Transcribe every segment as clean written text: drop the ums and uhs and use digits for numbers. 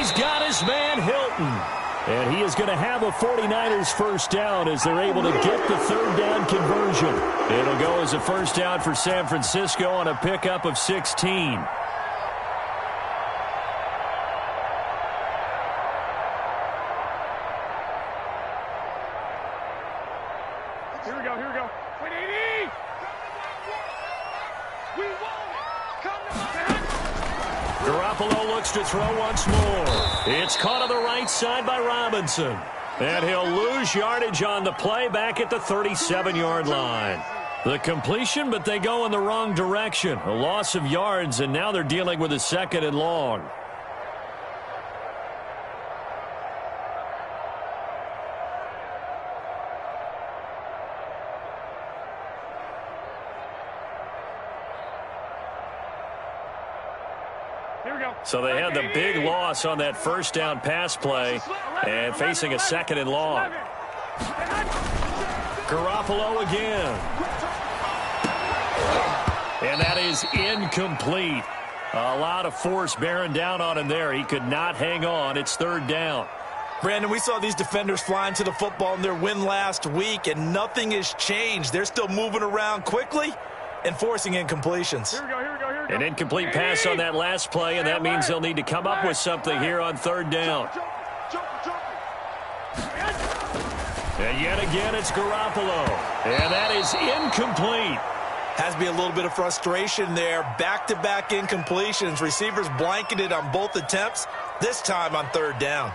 He's got his man Hilton. And he is going to have a 49ers first down as they're able to get the third down conversion. It'll go as a first down for San Francisco on a pickup of 16. Here we go. Wait, 80! We won! Garoppolo looks to throw once more. It's caught on the right side by Robinson. And he'll lose yardage on the play back at the 37-yard line. The completion, but they go in the wrong direction. A loss of yards, and now they're dealing with a second and long. So they had the big loss on that first down pass play and facing a second and long. Garoppolo again. And that is incomplete. A lot of force bearing down on him there. He could not hang on. It's third down. Brandon, we saw these defenders flying to the football in their win last week, and nothing has changed. They're still moving around quickly and forcing incompletions. Here we go. An incomplete pass on that last play, and that means they'll need to come up with something here on third down. And yet again, it's Garoppolo. And that is incomplete. Has to be a little bit of frustration there. Back-to-back incompletions. Receivers blanketed on both attempts, this time on third down.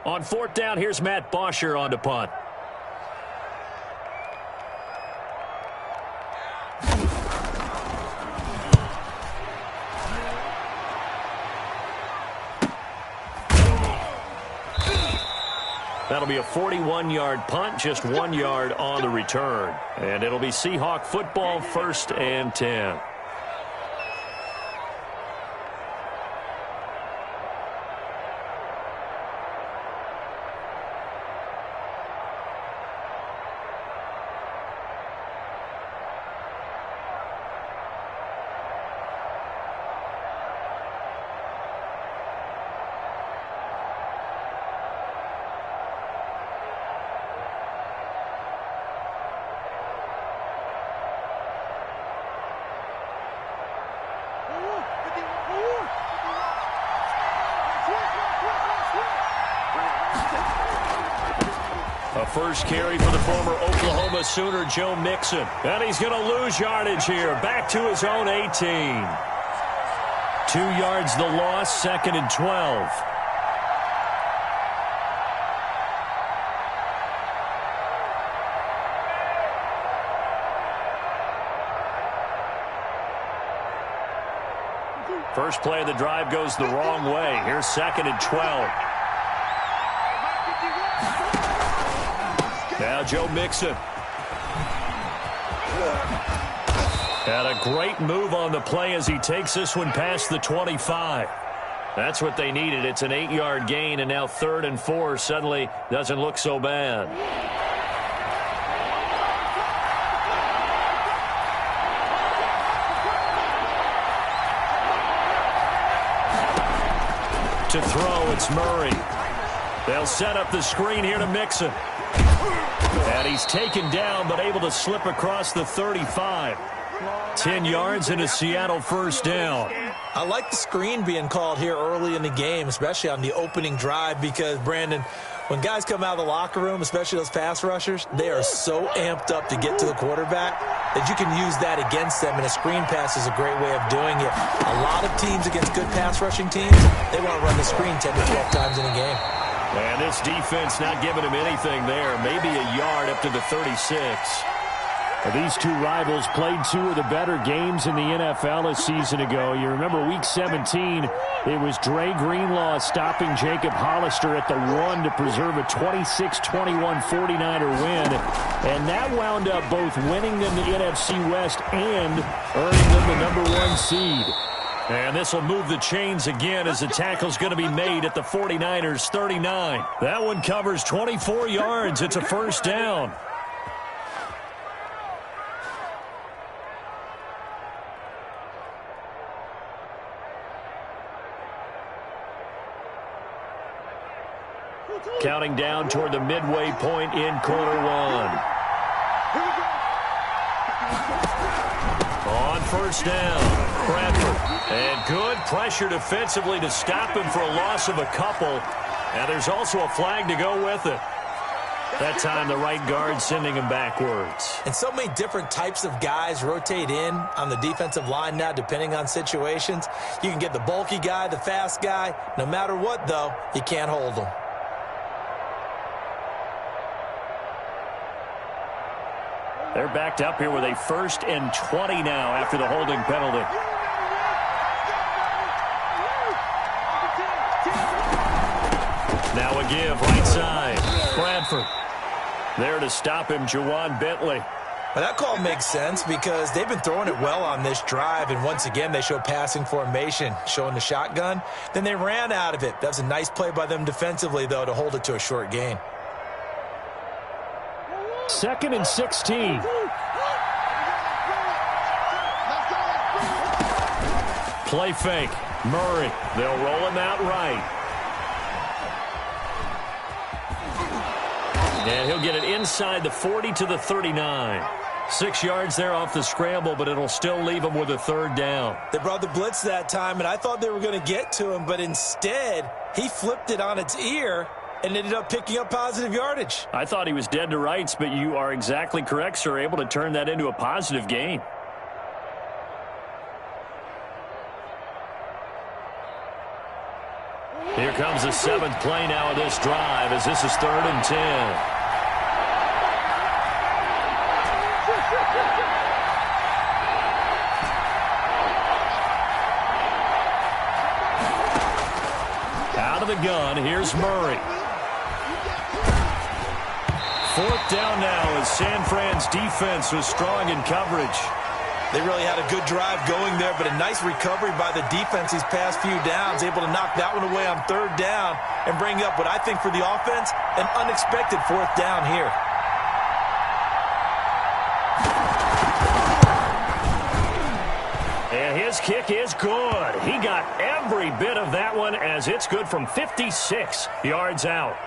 On fourth down, here's Matt Bosher on to punt. That'll be a 41-yard punt, just 1 yard on the return. And it'll be Seahawk football, 1st and 10. A first carry for the former Oklahoma Sooner, Joe Mixon. And he's going to lose yardage here. Back to his own 18. 2 yards the loss, 2nd and 12. First play of the drive goes the wrong way. Here's 2nd and 12. Now Joe Mixon. And a great move on the play as he takes this one past the 25. That's what they needed. It's an 8-yard gain, and now 3rd and 4 suddenly doesn't look so bad. To throw, it's Murray. They'll set up the screen here to Mixon. And he's taken down, but able to slip across the 35. 10 yards and a Seattle first down. I like the screen being called here early in the game, especially on the opening drive, because, Brandon, when guys come out of the locker room, especially those pass rushers, they are so amped up to get to the quarterback that you can use that against them, and a screen pass is a great way of doing it. A lot of teams against good pass rushing teams, they want to run the screen 10 to 12 times in a game. And this defense not giving him anything there. Maybe a yard up to the 36. These two rivals played 2 of the better games in the NFL a season ago. You remember Week 17, it was Dre Greenlaw stopping Jacob Hollister at the 1 to preserve a 26-21 49er win. And that wound up both winning them the NFC West and earning them the #1 seed. And this will move the chains again as the tackle's going to be made at the 49ers 39. That one covers 24 yards. It's a first down. Counting down toward the midway point in quarter one. On first down, Bradford. And good pressure defensively to stop him for a loss of a couple. And there's also a flag to go with it. That time the right guard sending him backwards. And so many different types of guys rotate in on the defensive line now depending on situations. You can get the bulky guy, the fast guy. No matter what, though, you can't hold them. They're backed up here with a 1st and 20 now after the holding penalty. Now a give right side. Bradford. There to stop him, Juwan Bentley. Well, that call makes sense because they've been throwing it well on this drive, and once again they show passing formation, showing the shotgun. Then they ran out of it. That was a nice play by them defensively, though, to hold it to a short gain. 2nd and 16. Play fake. Murray. They'll roll him out right. And he'll get it inside the 40 to the 39. 6 yards there off the scramble, but it'll still leave him with a 3rd down. They brought the blitz that time, and I thought they were going to get to him, but instead he flipped it on its ear and ended up picking up positive yardage. I thought he was dead to rights, but you are exactly correct, sir. Able to turn that into a positive gain. Here comes the 7th play now of this drive as this is 3rd and 10. Out of the gun, here's Murray. 4th down now as San Fran's defense was strong in coverage. They really had a good drive going there, but a nice recovery by the defense these past few downs, able to knock that one away on 3rd down and bring up what I think for the offense, an unexpected 4th down here. And his kick is good. He got every bit of that one as it's good from 56 yards out.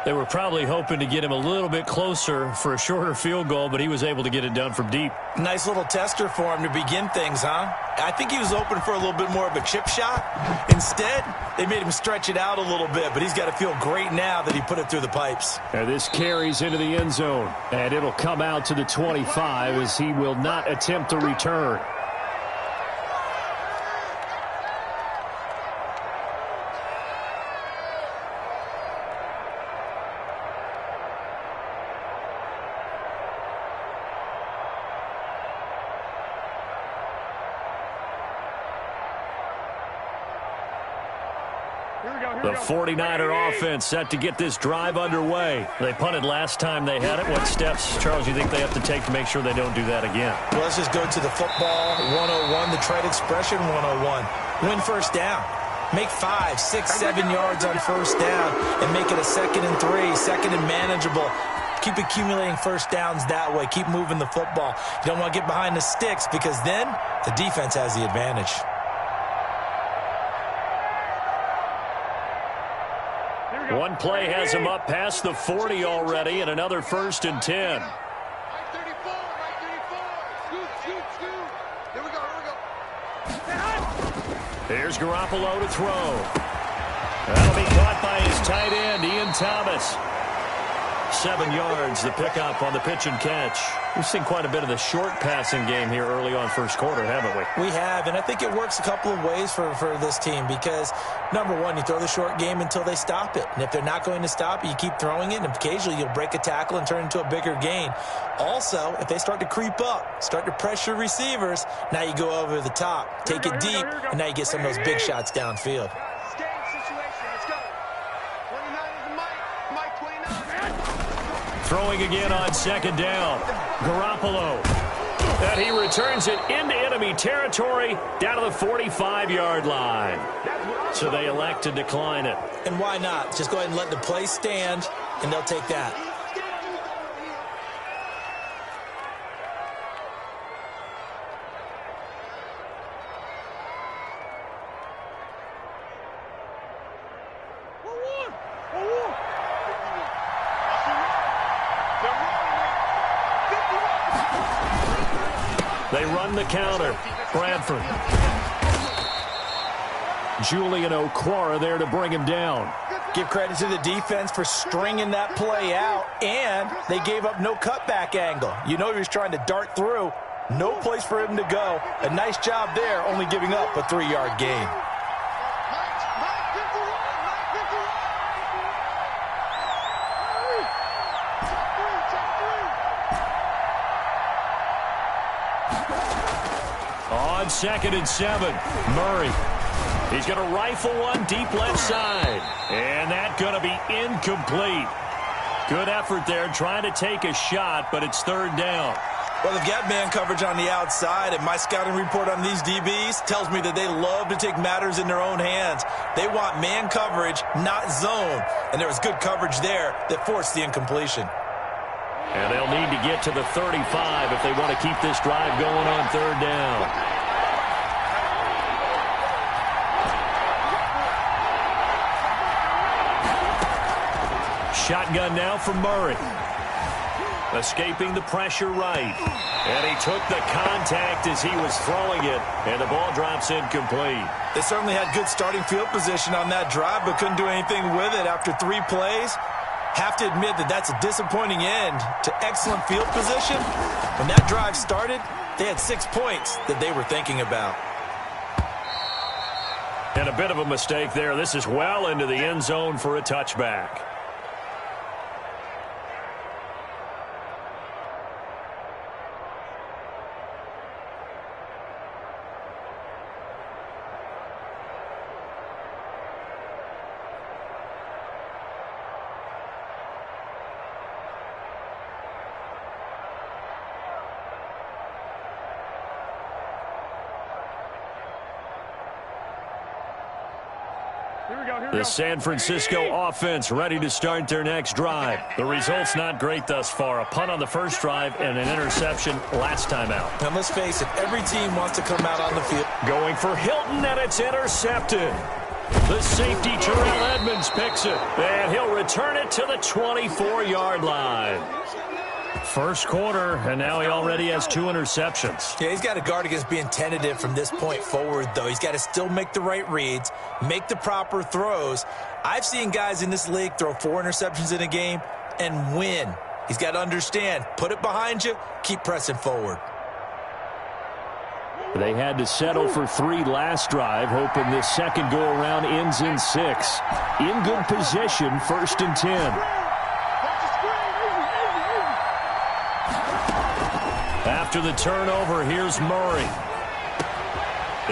They were probably hoping to get him a little bit closer for a shorter field goal, but he was able to get it done from deep. Nice little tester for him to begin things, huh? I think he was open for a little bit more of a chip shot. Instead, they made him stretch it out a little bit, but he's got to feel great now that he put it through the pipes. And this carries into the end zone, and it'll come out to the 25 as he will not attempt to return. The 49er offense set to get this drive underway. They punted last time they had it. What steps, Charles, you think they have to take to make sure they don't do that again? Well, let's just go to the football 101, the trade expression 101. Win 1st down. Make 5, 6, 7 yards on 1st down and make it a 2nd and 3, 2nd and manageable. Keep accumulating 1st downs that way. Keep moving the football. You don't want to get behind the sticks because then the defense has the advantage. One play has him up past the 40 already, and another 1st and 10. Here's Garoppolo to throw. That'll be caught by his tight end, Ian Thomas. 7 yards, the pickup on the pitch and catch. We've seen quite a bit of the short passing game here early on 1st quarter, haven't we? We have, and I think it works a couple of ways for this team because, number one, you throw the short game until they stop it. And if they're not going to stop it, you keep throwing it, and occasionally you'll break a tackle and turn it into a bigger gain. Also, if they start to creep up, start to pressure receivers, now you go over the top, take it deep, and now you get some of those big shots downfield. Throwing again on 2nd down. Garoppolo. And he returns it into enemy territory down to the 45-yard line. So they elect to decline it. And why not? Just go ahead and let the play stand, and they'll take that. They run the counter. Bradford. Julian Okwara there to bring him down. Give credit to the defense for stringing that play out, and they gave up no cutback angle. You know he was trying to dart through. No place for him to go. A nice job there, only giving up a 3-yard gain. On 2nd and 7, Murray. He's going to rifle one deep left side. And that's going to be incomplete. Good effort there trying to take a shot, but it's 3rd down. Well, they've got man coverage on the outside, and my scouting report on these DBs tells me that they love to take matters in their own hands. They want man coverage, not zone. And there was good coverage there that forced the incompletion. And they'll need to get to the 35 if they want to keep this drive going on 3rd down. Shotgun now from Murray. Escaping the pressure right. And he took the contact as he was throwing it. And the ball drops incomplete. They certainly had good starting field position on that drive, but couldn't do anything with it after 3 plays. Have to admit that that's a disappointing end to excellent field position. When that drive started, they had 6 points that they were thinking about. And a bit of a mistake there. This is well into the end zone for a touchback. The San Francisco offense ready to start their next drive. The result's not great thus far. A punt on the first drive and an interception last time out. And let's face it, every team wants to come out on the field. Going for Hilton, and it's intercepted. The safety, Terrell Edmonds, picks it. And he'll return it to the 24-yard line. First quarter, and now he already has 2 interceptions. Yeah, he's got to guard against being tentative from this point forward, though. He's got to still make the right reads, make the proper throws. I've seen guys in this league throw 4 interceptions in a game and win. He's got to understand, put it behind you, keep pressing forward. They had to settle for 3 last drive, hoping this second go-around ends in 6. In good position, 1st and 10. After the turnover, here's Murray.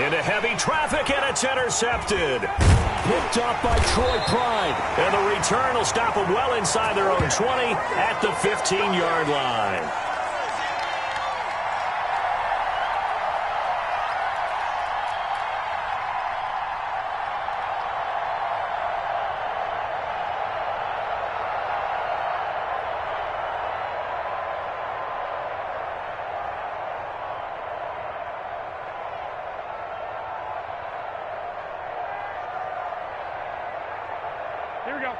Into heavy traffic, and it's intercepted. Picked up by Troy Pride. And the return will stop them well inside their own 20 at the 15-yard line.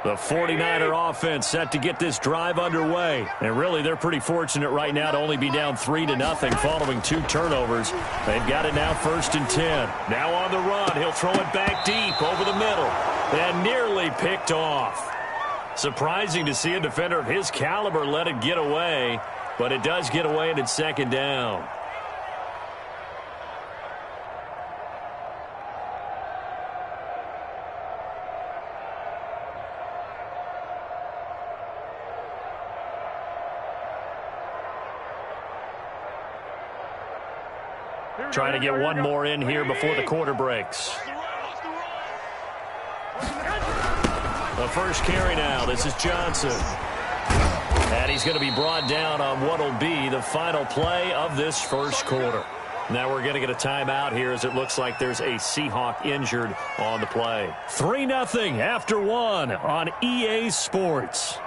The 49er offense set to get this drive underway. And really, they're pretty fortunate right now to only be down 3-0 following 2 turnovers. They've got it now 1st and 10. Now on the run, he'll throw it back deep over the middle. And nearly picked off. Surprising to see a defender of his caliber let it get away. But it does get away, and it's 2nd down. Trying to get one more in here before the quarter breaks. The first carry now. This is Johnson. And he's going to be brought down on what will be the final play of this first quarter. Now we're going to get a timeout here as it looks like there's a Seahawk injured on the play. 3-0 after 1 on EA Sports.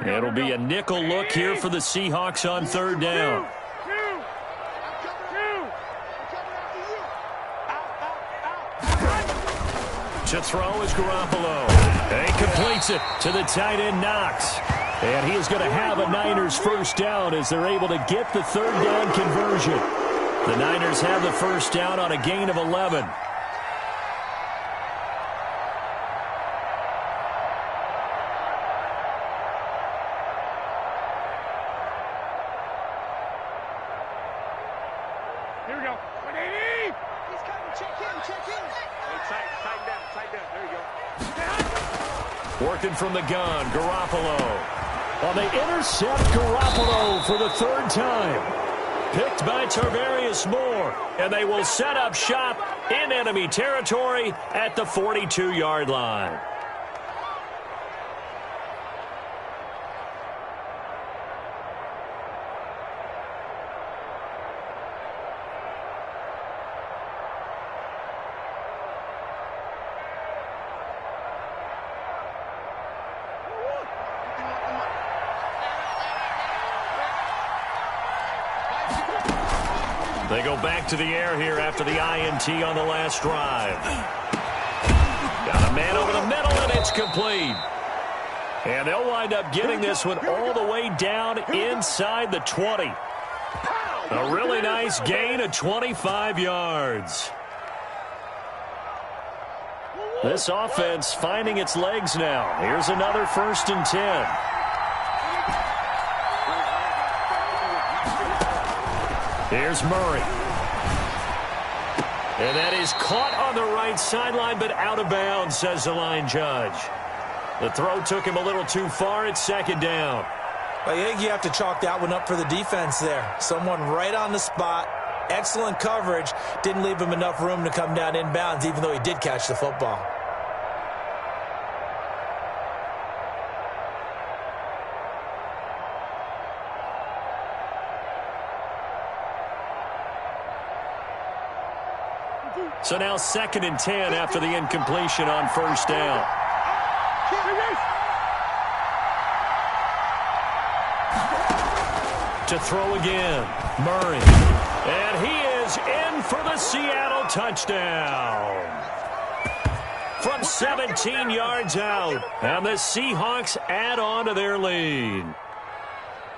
It'll be a nickel look here for the Seahawks on 3rd down. To throw is Garoppolo. And he completes it to the tight end, Knox. And he is going to have a Niners first down as they're able to get the third down conversion. The Niners have the first down on a gain of 11. Here we go. 180. He's coming. Check in. Hey, tighten down. There you go. Working from the gun, Garoppolo. Well, they intercept Garoppolo for the third time. Picked by Tarvarius Moore. And they will set up shop in enemy territory at the 42-yard line. They go back to the air here after the INT on the last drive. Got a man over the middle, and it's complete. And they'll wind up getting this one all the way down inside the 20. A really nice gain of 25 yards. This offense finding its legs now. Here's another 1st and 10. Here's Murray. And that is caught on the right sideline, but out of bounds, says the line judge. The throw took him a little too far. It's 2nd down. I think you have to chalk that one up for the defense there. Someone right on the spot. Excellent coverage. Didn't leave him enough room to come down inbounds, even though he did catch the football. So now 2nd and 10 after the incompletion on 1st down. To throw again, Murray. And he is in for the Seattle touchdown. From 17 yards out. And the Seahawks add on to their lead.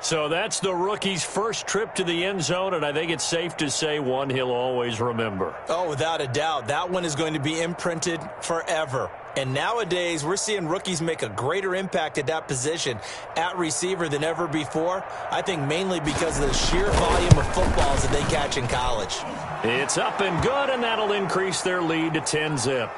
So that's the rookie's first trip to the end zone, and I think it's safe to say one he'll always remember. Oh, without a doubt. That one is going to be imprinted forever. And nowadays, we're seeing rookies make a greater impact at that position at receiver than ever before. I think mainly because of the sheer volume of footballs that they catch in college. It's up and good, and that'll increase their lead to 10-zip.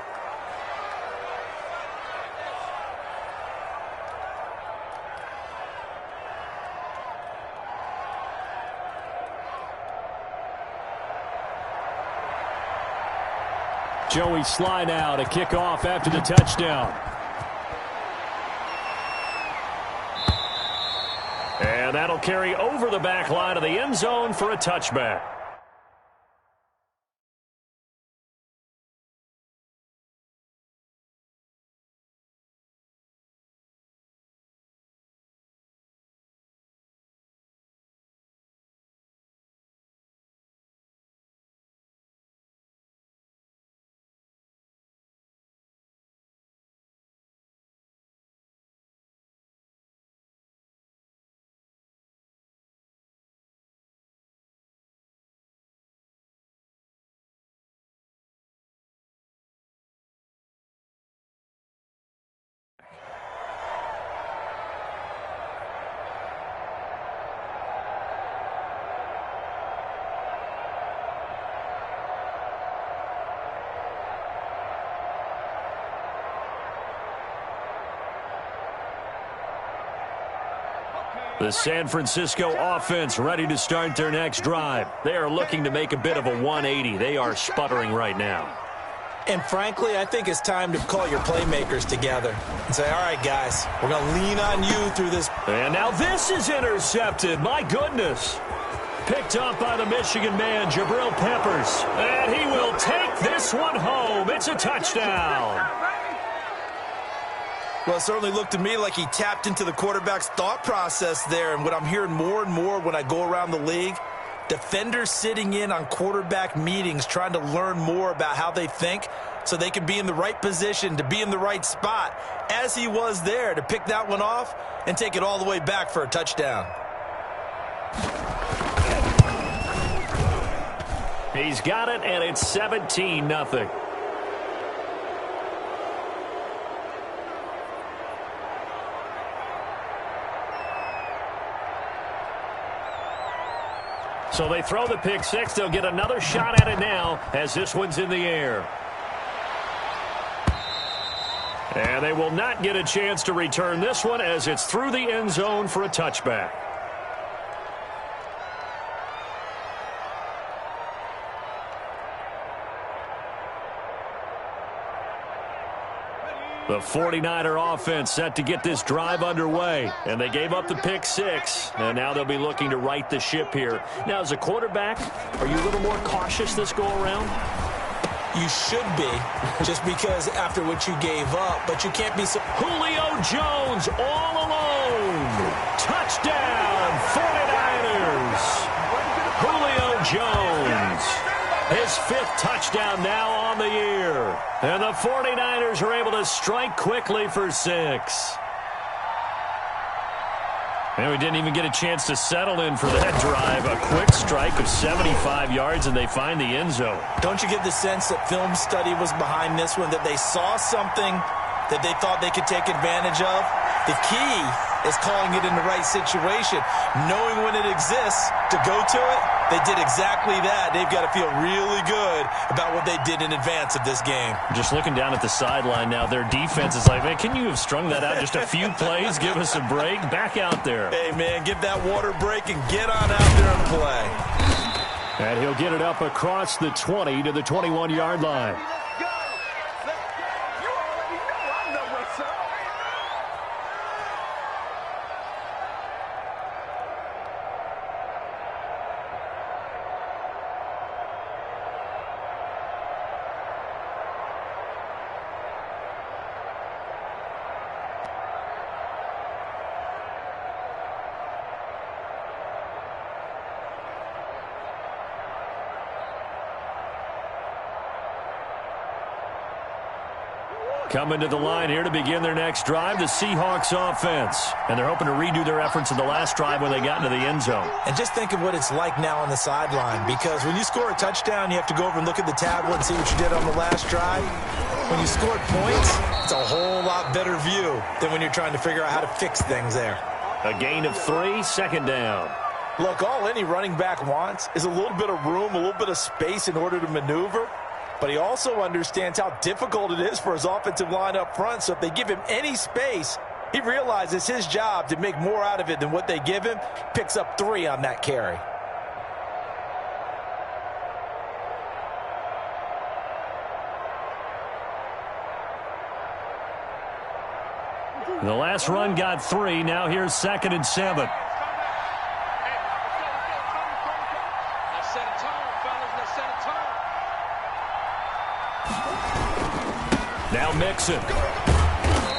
Joey slide out, a kickoff after the touchdown. And that'll carry over the back line of the end zone for a touchback. The San Francisco offense ready to start their next drive. They are looking to make a bit of a 180. They are sputtering right now. And frankly, I think it's time to call your playmakers together and say, all right, guys, we're going to lean on you through this. And now this is intercepted. My goodness. Picked up by the Michigan man, Jabril Peppers. And he will take this one home. It's a touchdown. Well, it certainly looked to me like he tapped into the quarterback's thought process there. And what I'm hearing more and more when I go around the league, Defenders sitting in on quarterback meetings trying to learn more about how they think so they can be in the right position to be in the right spot, as he was there to pick that one off and take it all the way back for a touchdown. He's got it, and it's 17-0. So they throw the pick six. They'll get another shot at it now as this one's in the air. And they will not get a chance to return this one as it's through the end zone for a touchback. The 49er offense set to get this drive underway. And they gave up the pick six. And now they'll be looking to right the ship here. Now, as a quarterback, are you a little more cautious this go-around? You should be, just because after what you gave up. But you can't be so... Julio Jones all alone. Touchdown, 49ers. Julio Jones. His fifth touchdown now on the year. And the 49ers are able to strike quickly for 6. And we didn't even get a chance to settle in for that drive. A quick strike of 75 yards, and they find the end zone. Don't you get the sense that film study was behind this one, that they saw something that they thought they could take advantage of? The key is calling it in the right situation, knowing when it exists to go to it. They did exactly that. They've got to feel really good about what they did in advance of this game. Just looking down at the sideline now, their defense is like, man, can you have strung that out just a few plays? Give us a break. Back out there. Hey, man, give that water break and get on out there and play. And he'll get it up across the 20 to the 21-yard line. Coming to the line here to begin their next drive, the Seahawks offense. And they're hoping to redo their efforts in the last drive when they got into the end zone. And just think of what it's like now on the sideline, because when you score a touchdown, you have to go over and look at the tablet and see what you did on the last drive. When you scored points, it's a whole lot better view than when you're trying to figure out how to fix things there. A gain of 3, second down. Look, all any running back wants is a little bit of room, a little bit of space in order to maneuver. But he also understands how difficult it is for his offensive line up front. So if they give him any space, he realizes his job to make more out of it than what they give him. Picks up 3 on that carry. The last run got 3. Now here's 2nd and 7. Now Mixon.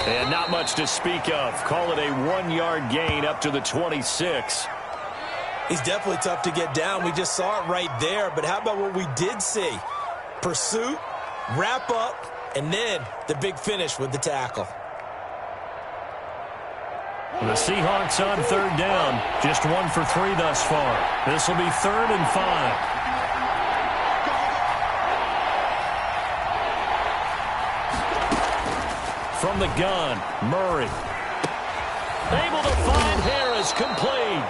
And not much to speak of. Call it a 1-yard gain up to the 26. He's definitely tough to get down. We just saw it right there. But how about what we did see? Pursuit, wrap up, and then the big finish with the tackle. The Seahawks on 3rd down. Just 1 for 3 thus far. This will be 3rd and 5. From the gun, Murray. Able to find Harris, complete.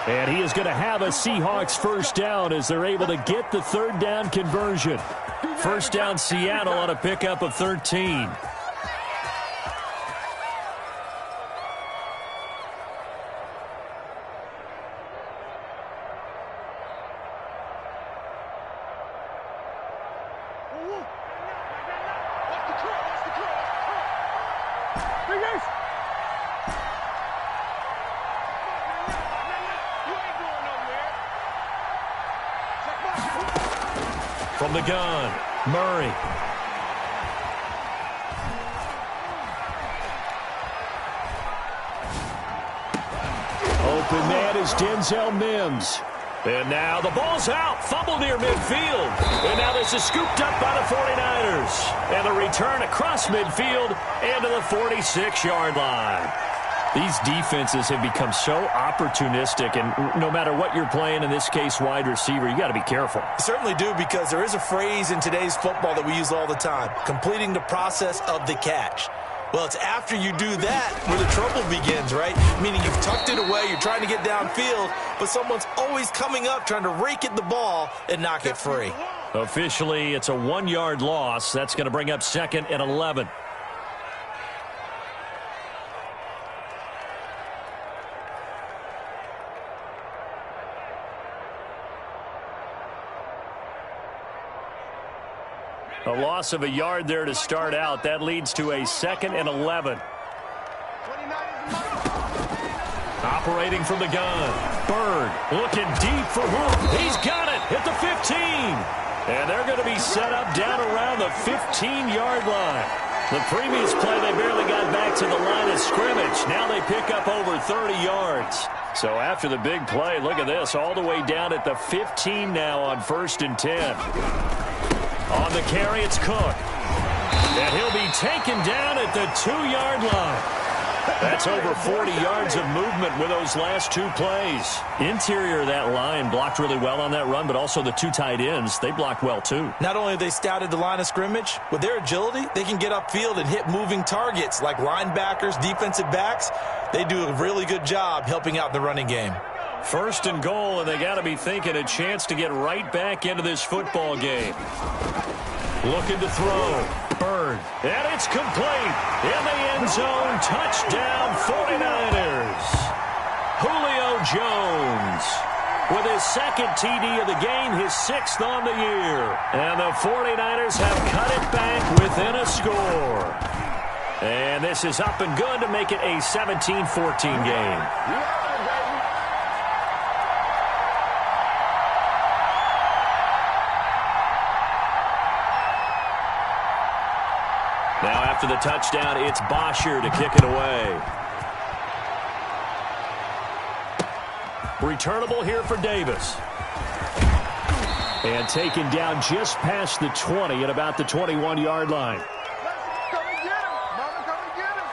And he is going to have a Seahawks first down as they're able to get the 3rd down conversion. First down, Seattle on a pickup of 13. From the gun, Murray. Open man is Denzel Mims. And now the ball's out. Fumble near midfield. And now this is scooped up by the 49ers. And the return across midfield and to the 46-yard line. These defenses have become so opportunistic, and no matter what you're playing, in this case wide receiver, you got to be careful. You certainly do, because there is a phrase in today's football that we use all the time, completing the process of the catch. Well, it's after you do that where the trouble begins, right? Meaning you've tucked it away, you're trying to get downfield, but someone's always coming up trying to rake at the ball and knock it free. Officially, it's a 1-yard loss. That's going to bring up 2nd and 11. A loss of a yard there to start out. That leads to a 2nd and 11. Operating from the gun. Bird looking deep for Hook. He's got it at the 15. And they're going to be set up down around the 15-yard line. The previous play, they barely got back to the line of scrimmage. Now they pick up over 30 yards. So after the big play, look at this, all the way down at the 15 now on 1st and 10. On the carry, it's Cook. And he'll be taken down at the 2-yard line. That's over 40 yards of movement with those last 2 plays. Interior of that line blocked really well on that run, but also the 2 tight ends, they blocked well too. Not only have they scouted the line of scrimmage, with their agility, they can get upfield and hit moving targets like linebackers, defensive backs. They do a really good job helping out the running game. 1st and goal, and they got to be thinking a chance to get right back into this football game. Looking to throw. Bird. And it's complete. In the end zone. Touchdown 49ers. Julio Jones with his 2nd TD of the game, his 6th on the year. And the 49ers have cut it back within a score. And this is up and good to make it a 17-14 game. Now after the touchdown, it's Bosher to kick it away. Returnable here for Davis. And taken down just past the 20 at about the 21-yard line. Come and get him. Mama, come and get him.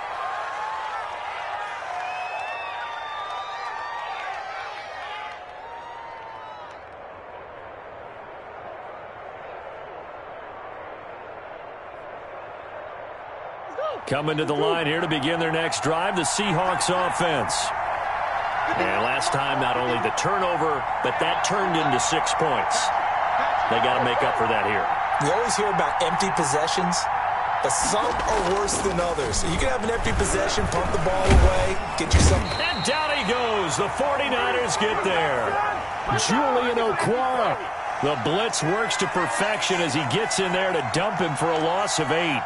Coming to the line here to begin their next drive, the Seahawks offense. And last time, not only the turnover, but that turned into 6 points. They got to make up for that here. We always hear about empty possessions, but some are worse than others. So you can have an empty possession, pump the ball away, get you something. And down he goes. The 49ers get there. Julian Okwara. The blitz works to perfection as he gets in there to dump him for a loss of 8.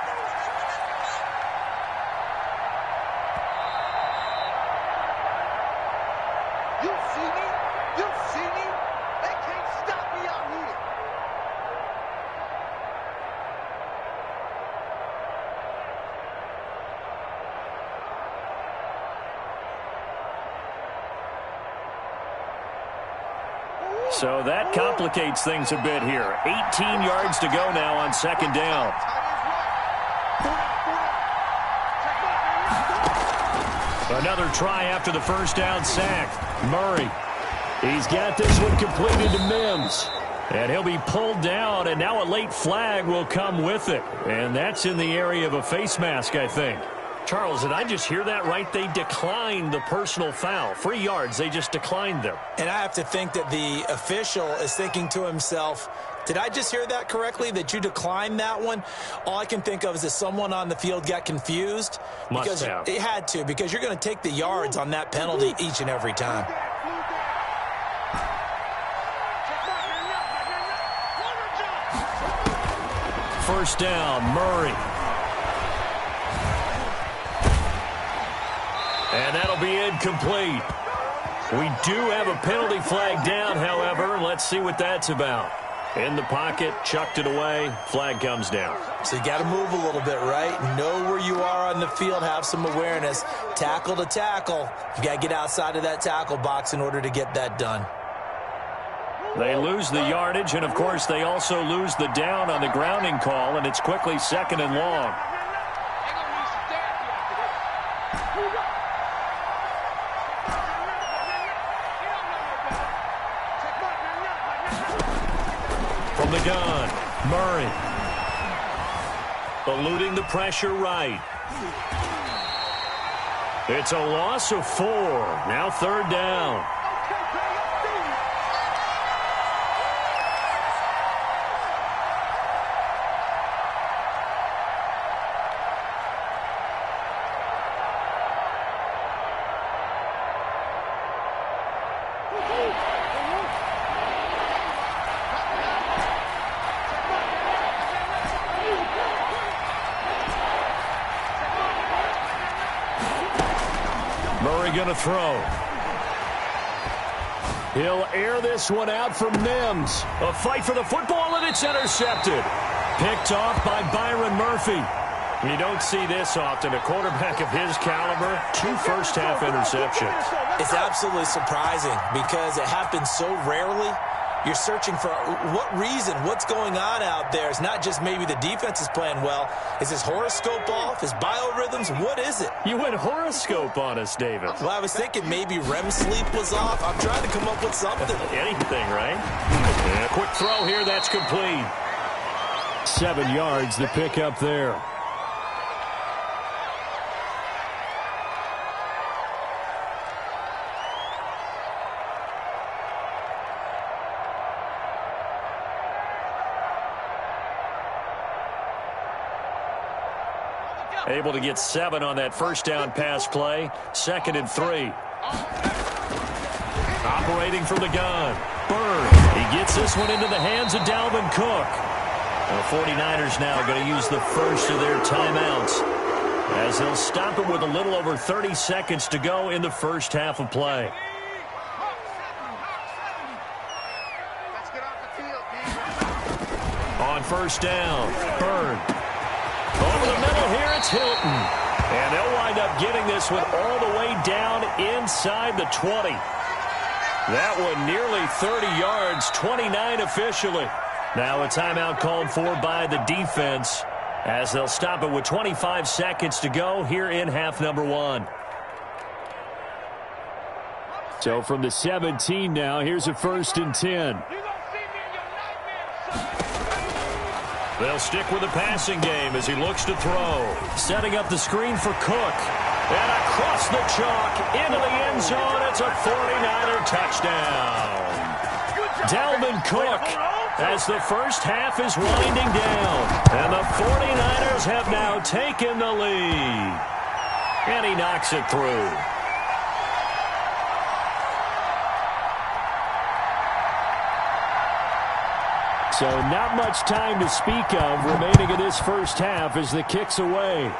So that complicates things a bit here. 18 yards to go now on 2nd down. Another try after the 1st down sack. Murray. He's got this one completed to Mims. And he'll be pulled down, and now a late flag will come with it. And that's in the area of a face mask, I think. Charles, did I just hear that right? They declined the personal foul. 3 yards, they just declined them. And I have to think that the official is thinking to himself, did I just hear that correctly, that you declined that one? All I can think of is that someone on the field got confused. Must have. It had to, because you're going to take the yards on that penalty each and every time. First down, Murray. And that'll be incomplete. We do have a penalty flag down, however. Let's see what that's about. In the pocket, chucked it away, flag comes down. So you got to move a little bit, right? Know where you are on the field, have some awareness. Tackle to tackle. You got to get outside of that tackle box in order to get that done. They lose the yardage, and, of course, they also lose the down on the grounding call, and it's quickly 2nd and long. From the gun, Murray. Eluding the pressure right. It's a loss of 4. Now 3rd down. Murray going to throw. He'll air this one out for Mims. A fight for the football, and it's intercepted. Picked off by Byron Murphy. You don't see this often. A quarterback of his caliber, 2 first-half interceptions. It's absolutely surprising because it happens so rarely. You're searching for what reason, what's going on out there. It's not just maybe the defense is playing well. Is his horoscope off? His biorhythms? What is it? You went horoscope on us, David. Well, I was thinking maybe REM sleep was off. I'm trying to come up with something. Anything, right? Yeah, quick throw here. That's complete. 7 yards, the pick up there. Able to get 7 on that first down pass play. 2nd and 3. Operating from the gun. Bird. He gets this one into the hands of Dalvin Cook. The 49ers now going to use the first of their timeouts as they'll stop it with a little over 30 seconds to go in the first half of play. On first down, Bird. Over the middle here, it's Hilton. And they'll wind up getting this one all the way down inside the 20. That one nearly 30 yards, 29 officially. Now a timeout called for by the defense as they'll stop it with 25 seconds to go here in half number 1. So from the 17 now, here's a 1st and 10. They'll stick with the passing game as he looks to throw. Setting up the screen for Cook. And across the chalk into the end zone. It's a 49er touchdown. Dalvin Cook as the first half is winding down. And the 49ers have now taken the lead. And he knocks it through. So not much time to speak of remaining in this first half as the kick's away.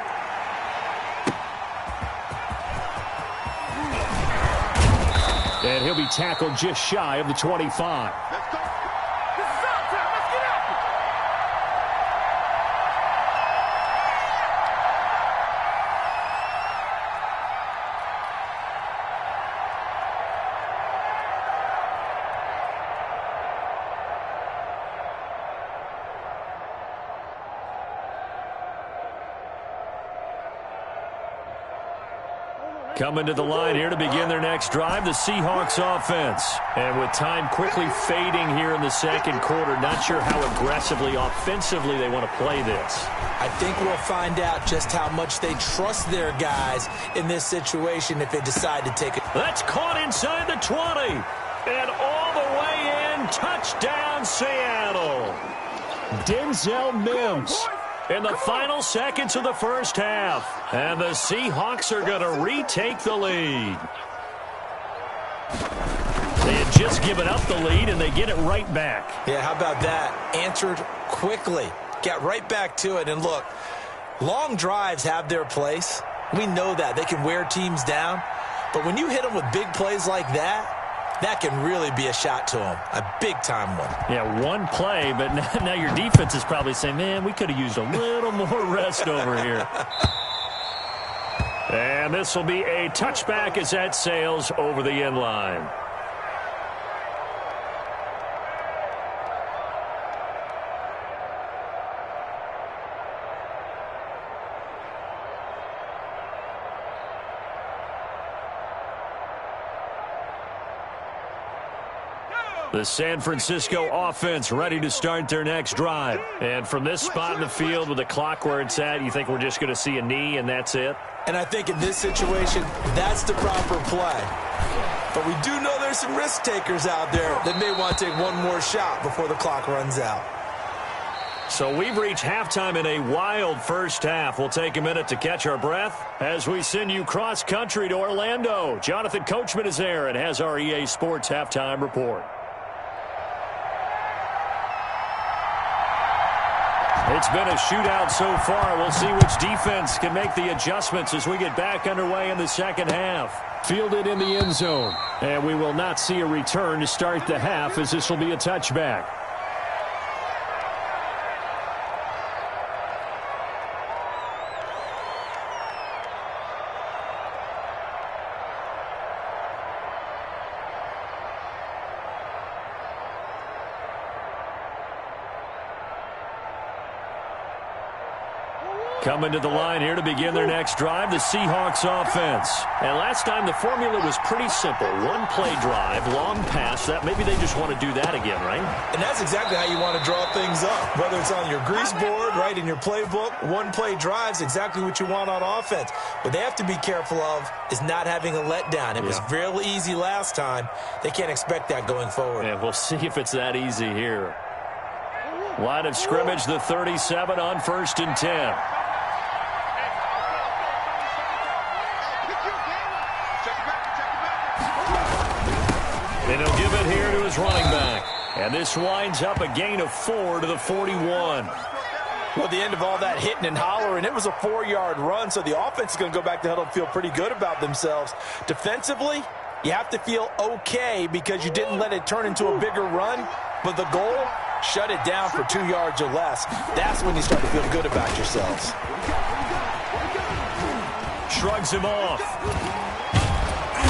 And he'll be tackled just shy of the 25. Coming to the line here to begin their next drive, the Seahawks offense. And with time quickly fading here in the second quarter, not sure how aggressively, offensively they want to play this. I think we'll find out just how much they trust their guys in this situation if they decide to take it. That's caught inside the 20. And all the way in, touchdown Seattle. Denzel Mims. In the final seconds of the first half. And the Seahawks are going to retake the lead. They had just given up the lead, and they get it right back. Yeah, how about that? Answered quickly. Got right back to it. And look, long drives have their place. We know that. They can wear teams down. But when you hit them with big plays like that, that can really be a shot to them. A big-time one. Yeah, one play, but now your defense is probably saying, man, we could have used a little more rest over here. And this will be a touchback as that sails over the end line. The San Francisco offense ready to start their next drive. And from this spot in the field with the clock where it's at, you think we're just going to see a knee and that's it? And I think in this situation, that's the proper play. But we do know there's some risk takers out there that may want to take one more shot before the clock runs out. So we've reached halftime in a wild first half. We'll take a minute to catch our breath as we send you cross-country to Orlando. Jonathan Coachman is there and has our EA Sports halftime report. It's been a shootout so far. We'll see which defense can make the adjustments as we get back underway in the second half. Fielded in the end zone. And we will not see a return to start the half as this will be a touchback. Coming to the line here to begin their next drive, the Seahawks offense. And last time the formula was pretty simple. One play drive, long pass. That maybe they just want to do that again, right? And that's exactly how you want to draw things up. Whether it's on your grease board, right, in your playbook, one play drive is exactly what you want on offense. What they have to be careful of is not having a letdown. It was real easy last time. They can't expect that going forward. And we'll see if it's that easy here. Line of scrimmage, the 37 on 1st and 10. And he'll give it here to his running back. And this winds up a gain of 4 to the 41. Well, at the end of all that hitting and hollering, it was a 4-yard run, so the offense is going to go back to huddle and feel pretty good about themselves. Defensively, you have to feel okay because you didn't let it turn into a bigger run, but the goal, shut it down for 2 yards or less. That's when you start to feel good about yourselves. Shrugs him off.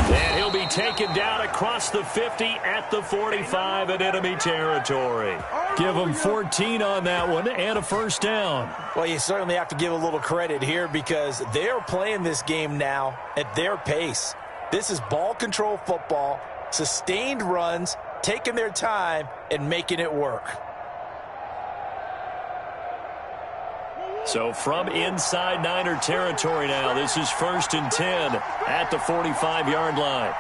And he'll be taken down across the 50 at the 45 in enemy territory. Give him 14 on that one and a first down. Well, you certainly have to give a little credit here because they're playing this game now at their pace. This is ball control football, sustained runs, taking their time and making it work. So from inside Niner territory now, this is 1st and 10 at the 45-yard line.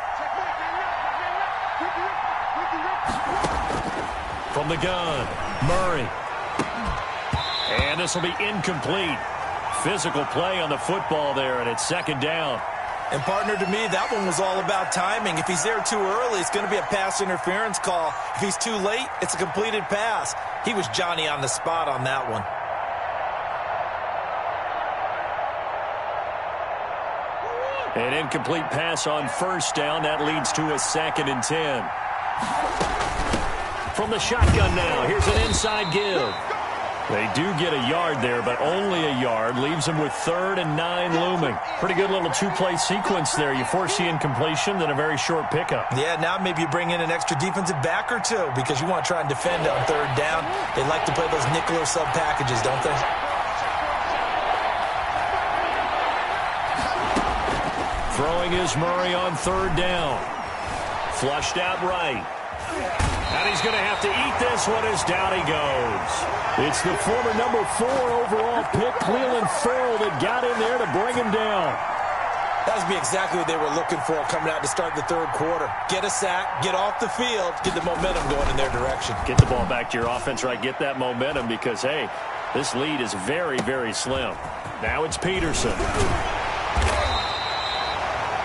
From the gun, Murray. And this will be incomplete. Physical play on the football there, and it's 2nd down. And, partner, to me, that one was all about timing. If he's there too early, it's going to be a pass interference call. If he's too late, it's a completed pass. He was Johnny on the spot on that one. An incomplete pass on 1st down. That leads to a 2nd and 10. From the shotgun now, here's an inside give. They do get a yard there, but only a yard. Leaves them with 3rd and 9 looming. Pretty good little 2-play sequence there. You force the incompletion, then a very short pickup. Yeah, now maybe you bring in an extra defensive back or two because you want to try and defend on 3rd down. They like to play those nickel or sub packages, don't they? Throwing is Murray on 3rd down. Flushed out right. And he's going to have to eat this one as down he goes. It's the former number 4 overall pick, Cleveland Ferrell, that got in there to bring him down. That would be exactly what they were looking for coming out to start the 3rd quarter. Get a sack, get off the field, get the momentum going in their direction. Get the ball back to your offense, right? Get that momentum because, hey, this lead is very, very slim. Now it's Peterson.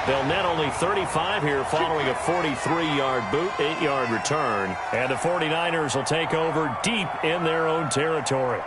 They'll net only 35 here following a 43-yard boot, 8-yard return. And the 49ers will take over deep in their own territory.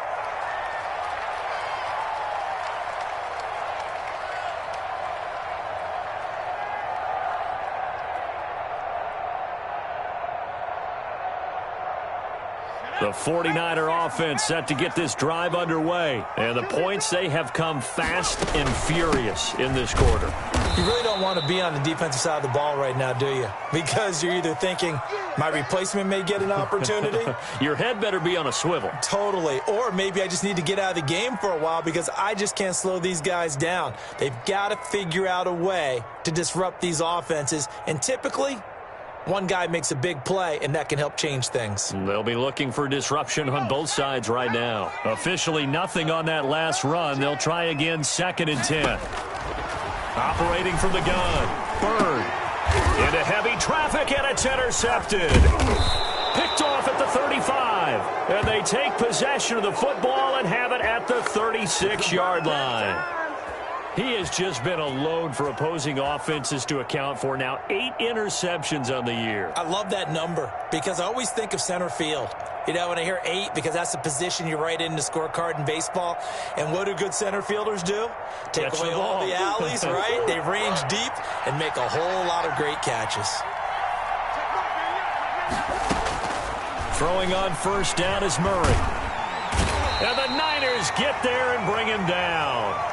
The 49er offense set to get this drive underway. And the points, they have come fast and furious in this quarter. You really don't want to be on the defensive side of the ball right now, do you? Because you're either thinking, my replacement may get an opportunity. Your head better be on a swivel. Totally. Or maybe I just need to get out of the game for a while because I just can't slow these guys down. They've got to figure out a way to disrupt these offenses. And typically, One guy makes a big play, and that can help change things. They'll be looking for disruption on both sides right now. Officially nothing on that last run. They'll try again, 2nd and 10. Operating from the gun. Bird. Into heavy traffic, and it's intercepted. Picked off at the 35. And they take possession of the football and have it at the 36-yard line. He has just been a load for opposing offenses to account for. Now 8 interceptions on the year. I love that number because I always think of center field. You know, when I hear 8, because that's the position you write in the scorecard in baseball. And what do good center fielders do? Take away all the alleys, right? They range deep and make a whole lot of great catches. Throwing on first down is Murray. And the Niners get there and bring him down.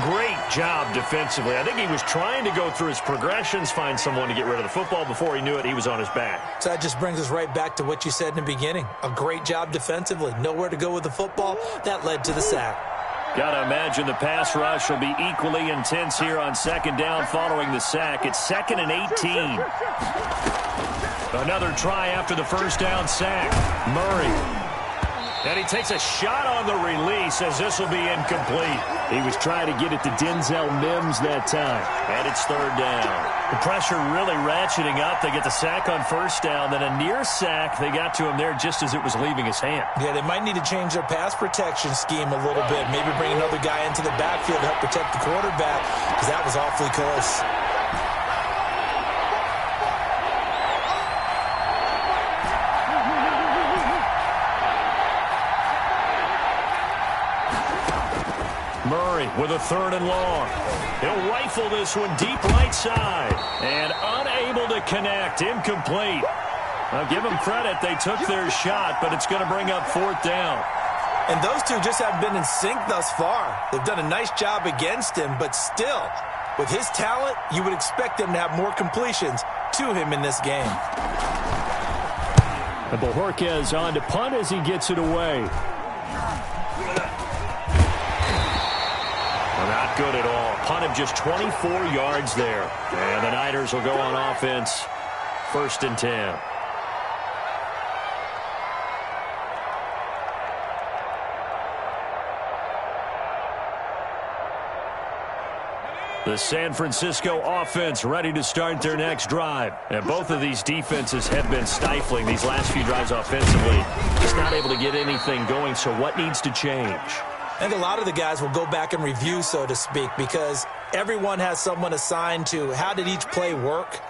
Great job defensively. I think he was trying to go through his progressions, find someone to get rid of the football. Before he knew it, he was on his back. So that just brings us right back to what you said in the beginning. A great job defensively. Nowhere to go with the football. That led to the sack. Gotta imagine the pass rush will be equally intense here on 2nd down following the sack. It's 2nd and 18. Another try after the first down sack. Murray. And he takes a shot on the release as this will be incomplete. He was trying to get it to Denzel Mims that time. And it's 3rd down. The pressure really ratcheting up. They get the sack on first down. Then a near sack. They got to him there just as it was leaving his hand. Yeah, they might need to change their pass protection scheme a little bit. Maybe bring another guy into the backfield to help protect the quarterback, because that was awfully close. Murray with a 3rd and long. He'll rifle this one deep right side. And unable to connect. Incomplete. I'll give them credit. They took their shot, but it's going to bring up 4th down. And those two just haven't been in sync thus far. They've done a nice job against him, but still, with his talent, you would expect them to have more completions to him in this game. And Bojorquez on to punt as he gets it away. Not good at all. Punt of just 24 yards there. And the Niners will go on offense. 1st and 10. The San Francisco offense ready to start their next drive. And both of these defenses have been stifling these last few drives offensively. Just not able to get anything going, so what needs to change? I think a lot of the guys will go back and review, so to speak, because everyone has someone assigned to how did each play work.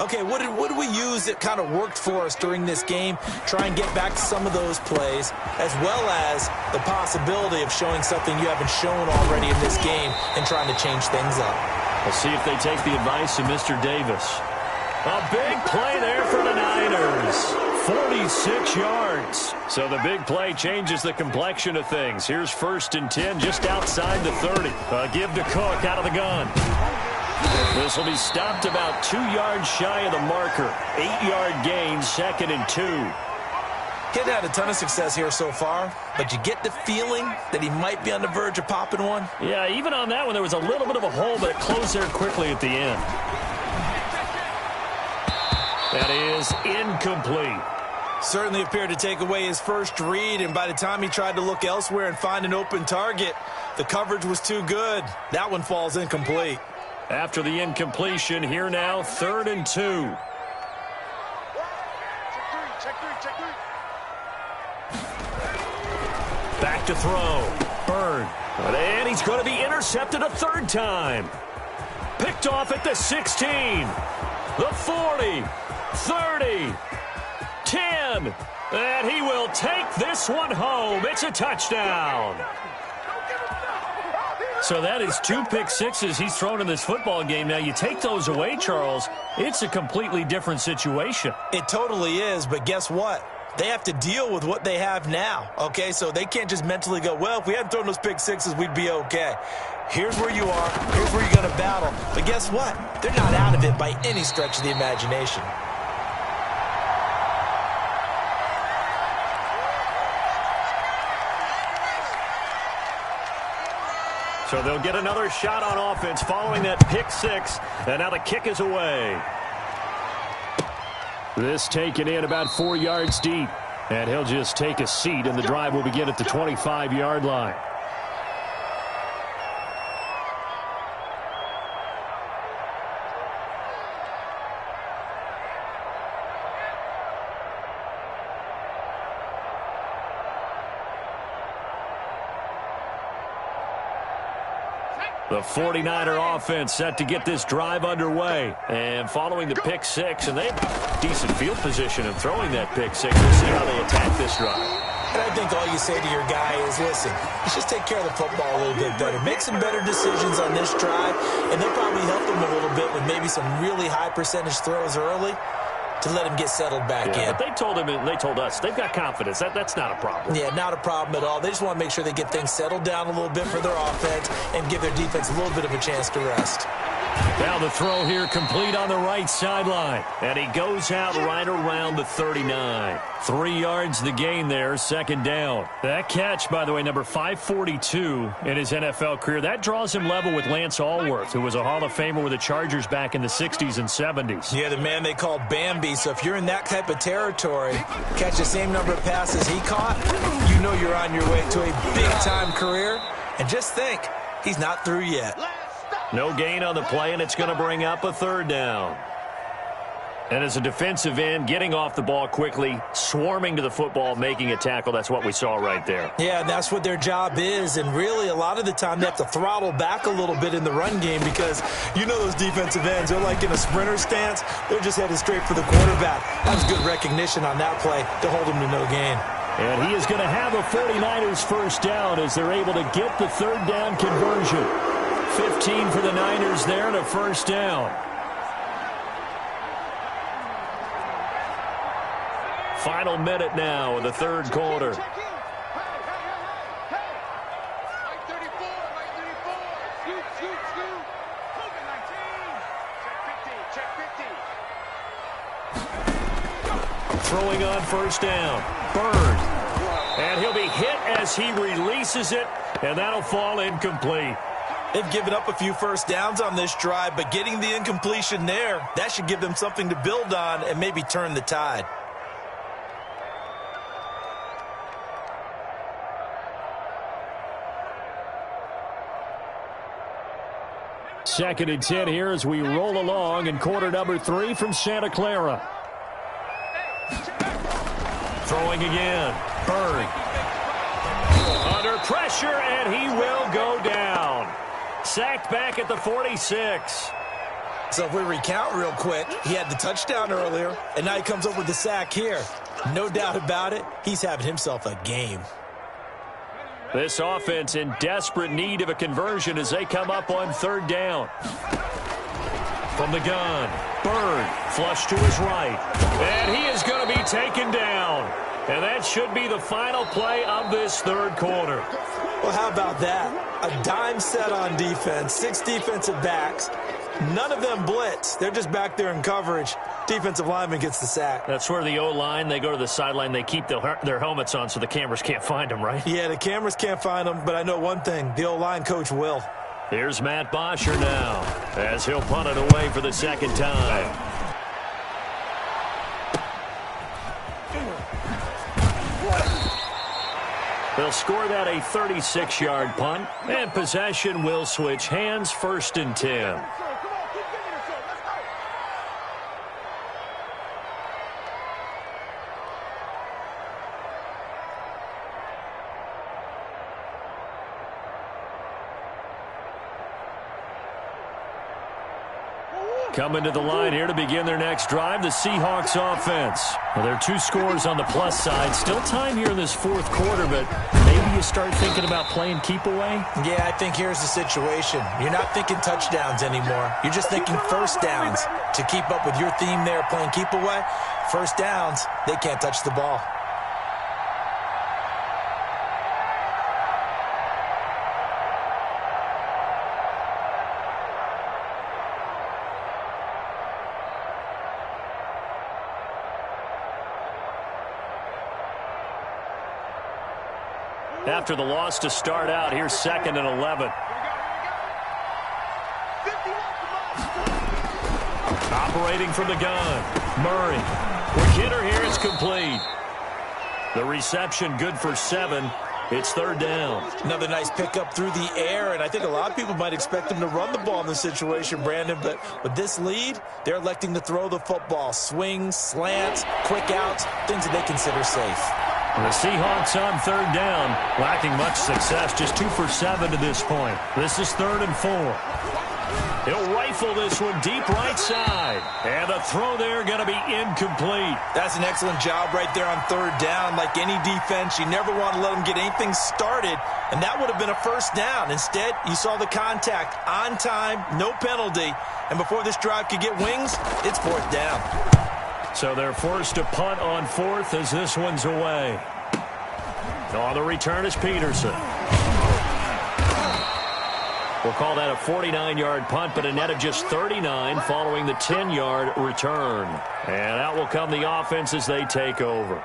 Okay, what did we use that kind of worked for us during this game? Try and get back to some of those plays, as well as the possibility of showing something you haven't shown already in this game and trying to change things up. We'll see if they take the advice of Mr. Davis. A big play there for the Niners. 46 yards. So the big play changes the complexion of things. Here's 1st and 10 just outside the 30. Give to Cook out of the gun. This will be stopped about 2 yards shy of the marker. 8-yard gain, 2nd and 2. Kid had a ton of success here so far, but you get the feeling that he might be on the verge of popping one. Yeah, even on that one, there was a little bit of a hole, but it closed there quickly at the end. That is incomplete. Certainly appeared to take away his first read, and by the time he tried to look elsewhere and find an open target, the coverage was too good. That one falls incomplete. After the incompletion, here now, 3rd and 2. Back to throw. Bird. And he's going to be intercepted a 3rd time. Picked off at the 16. The 40. 30. 10. And he will take this one home. It's a touchdown. So that is 2 pick sixes he's thrown in this football game. Now, you take those away, Charles, it's a completely different situation. It totally is, but guess what? They have to deal with what they have now, okay? So they can't just mentally go, well, if we hadn't thrown those pick sixes, we'd be okay. Here's where you are. Here's where you're going to battle. But guess what? They're not out of it by any stretch of the imagination. So they'll get another shot on offense following that pick six. And now the kick is away. This taken in about 4 yards deep. And he'll just take a seat, and the drive will begin at the 25-yard line. The 49er offense set to get this drive underway. And following the pick six, and they have decent field position of throwing that pick six. We'll see how they attack this drive. And I think all you say to your guy is, listen, let's just take care of the football a little bit better. Make some better decisions on this drive, and they'll probably help him a little bit with maybe some really high percentage throws early to let him get settled back in. But they told him, and they told us, they've got confidence. That's not a problem. Yeah, not a problem at all. They just want to make sure they get things settled down a little bit for their offense and give their defense a little bit of a chance to rest. Now the throw here complete on the right sideline. And he goes out right around the 39. 3 yards the gain there, second down. That catch, by the way, number 542 in his NFL career, that draws him level with Lance Allworth, who was a Hall of Famer with the Chargers back in the 60s and 70s. Yeah, the man they called Bambi. So if you're in that type of territory, catch the same number of passes he caught, you know you're on your way to a big-time career. And just think, he's not through yet. No gain on the play, and it's going to bring up a third down. And as a defensive end, getting off the ball quickly, swarming to the football, making a tackle, that's what we saw right there. Yeah, that's what their job is. And really, a lot of the time, they have to throttle back a little bit in the run game because you know those defensive ends, they're like in a sprinter stance. They're just headed straight for the quarterback. That was good recognition on that play to hold him to no gain. And he is going to have a 49ers first down as they're able to get the third down conversion. 15 for the Niners there and a first down. Final minute now in the third quarter. Throwing on first down. Bird. And he'll be hit as he releases it, and that'll fall incomplete. They've given up a few first downs on this drive, but getting the incompletion there, that should give them something to build on and maybe turn the tide. Second and 10 here as we roll along in quarter number 3 from Santa Clara. Throwing again. Bird. Under pressure, and he will go down. Sacked back at the 46. So if we recount real quick, he had the touchdown earlier, and now he comes up with the sack here. No doubt about it, he's having himself a game. This offense in desperate need of a conversion as they come up on third down. From the gun, Bird, flush to his right. And he is going to be taken down. And that should be the final play of this third quarter. Well, how about that? A dime set on defense, 6 defensive backs. None of them blitz. They're just back there in coverage. Defensive lineman gets the sack. That's where the O-line, they go to the sideline, they keep their helmets on so the cameras can't find them, right? Yeah, the cameras can't find them, but I know one thing, the O-line coach will. Here's Matt Bosher now as he'll punt it away for the second time. They'll score that a 36-yard punt, and possession will switch hands, first and 10. Coming to the line here to begin their next drive, the Seahawks offense. Well, there are 2 scores on the plus side. Still time here in this fourth quarter, but maybe you start thinking about playing keep away? Yeah, I think here's the situation. You're not thinking touchdowns anymore. You're just thinking first downs. To keep up with your theme there, playing keep away, first downs, they can't touch the ball. After the loss to start out, here's second and 11. Operating from the gun. Murray. Quick hitter here. It's complete. The reception good for 7. It's third down. Another nice pickup through the air, and I think a lot of people might expect them to run the ball in this situation, Brandon, but with this lead, they're electing to throw the football. Swings, slants, quick outs, things that they consider safe. The Seahawks on third down, lacking much success, just 2 for 7 to this point. This is 3rd and 4. He'll rifle this one deep right side. And the throw there going to be incomplete. That's an excellent job right there on third down. Like any defense, you never want to let them get anything started, and that would have been a first down. Instead, you saw the contact on time, no penalty, and before this drive could get wings, it's 4th down. So they're forced to punt on 4th as this one's away. On the return is Peterson. We'll call that a 49-yard punt, but a net of just 39 following the 10-yard return. And out will come the offense as they take over.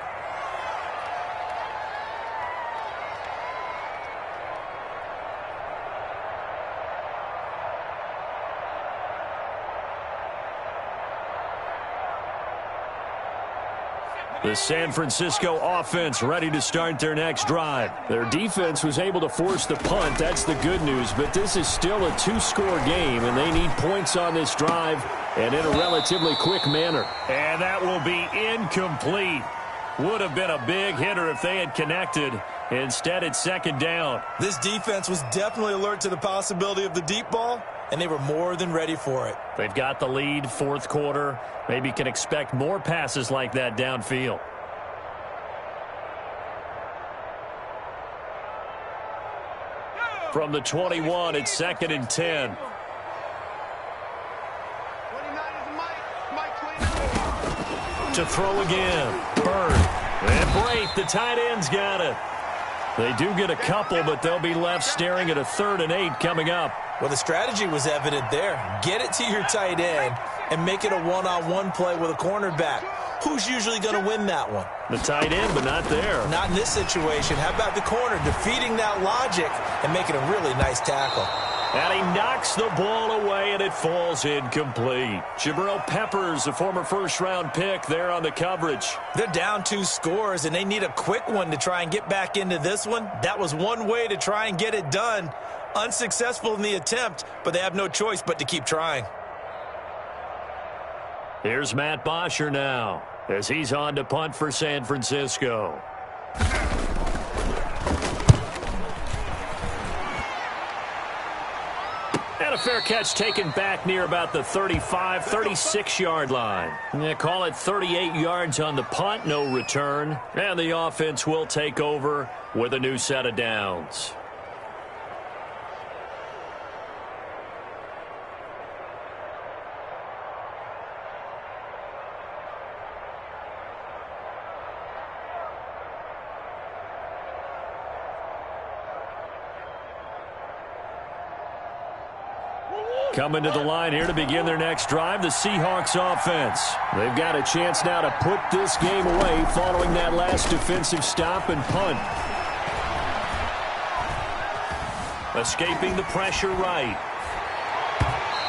The San Francisco offense ready to start their next drive. Their defense was able to force the punt. That's the good news. But this is still a 2-score game, and they need points on this drive and in a relatively quick manner. And that will be incomplete. Would have been a big hitter if they had connected. Instead, it's 2nd down. This defense was definitely alert to the possibility of the deep ball, and they were more than ready for it. They've got the lead, 4th quarter. Maybe can expect more passes like that downfield. From the 21, it's 2nd and 10. To throw again. Bird. And Brate, the tight end's got it. They do get a couple, but they'll be left staring at a 3rd and 8 coming up. Well, the strategy was evident there. Get it to your tight end and make it a one-on-one play with a cornerback. Who's usually going to win that one? The tight end, but not there. Not in this situation. How about the corner defeating that logic and making a really nice tackle? And he knocks the ball away, and it falls incomplete. Jabril Peppers, a former first-round pick, there on the coverage. They're down 2 scores, and they need a quick one to try and get back into this one. That was one way to try and get it done. Unsuccessful in the attempt, but they have no choice but to keep trying. Here's Matt Bosher now as he's on to punt for San Francisco. And a fair catch taken back near about the 35, 36-yard line. They call it 38 yards on the punt, no return. And the offense will take over with a new set of downs. Coming to the line here to begin their next drive, the Seahawks offense. They've got a chance now to put this game away following that last defensive stop and punt. Escaping the pressure right.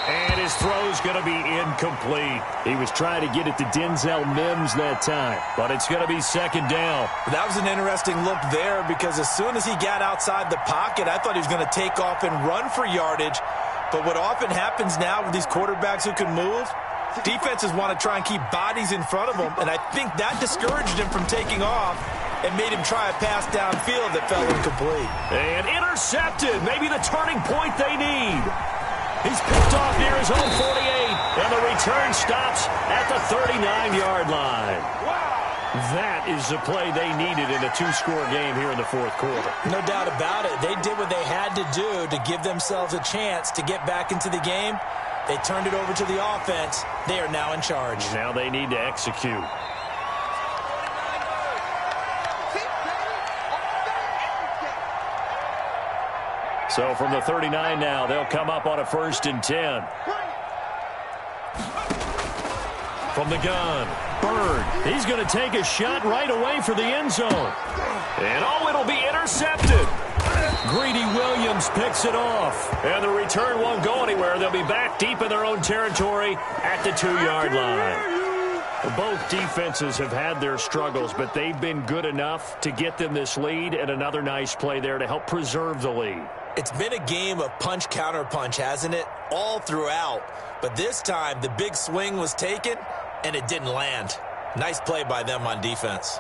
And his throw's going to be incomplete. He was trying to get it to Denzel Mims that time, but it's going to be 2nd down. That was an interesting look there because as soon as he got outside the pocket, I thought he was going to take off and run for yardage. But what often happens now with these quarterbacks who can move, defenses want to try and keep bodies in front of them, and I think that discouraged him from taking off and made him try a pass downfield that fell incomplete. And intercepted, maybe the turning point they need. He's picked off near his own 48, and the return stops at the 39-yard line. That is the play they needed in a 2-score game here in the 4th quarter. No doubt about it. They did what they had to do to give themselves a chance to get back into the game. They turned it over to the offense. They are now in charge. Now they need to execute. So from the 39 now, they'll come up on a 1st and 10. From the gun, Bird. He's going to take a shot right away for the end zone. And it'll be intercepted. Greedy Williams picks it off. And the return won't go anywhere. They'll be back deep in their own territory at the 2-yard line. Both defenses have had their struggles, but they've been good enough to get them this lead, and another nice play there to help preserve the lead. It's been a game of punch-counter-punch, hasn't it? All throughout. But this time, the big swing was taken, and it didn't land. Nice play by them on defense.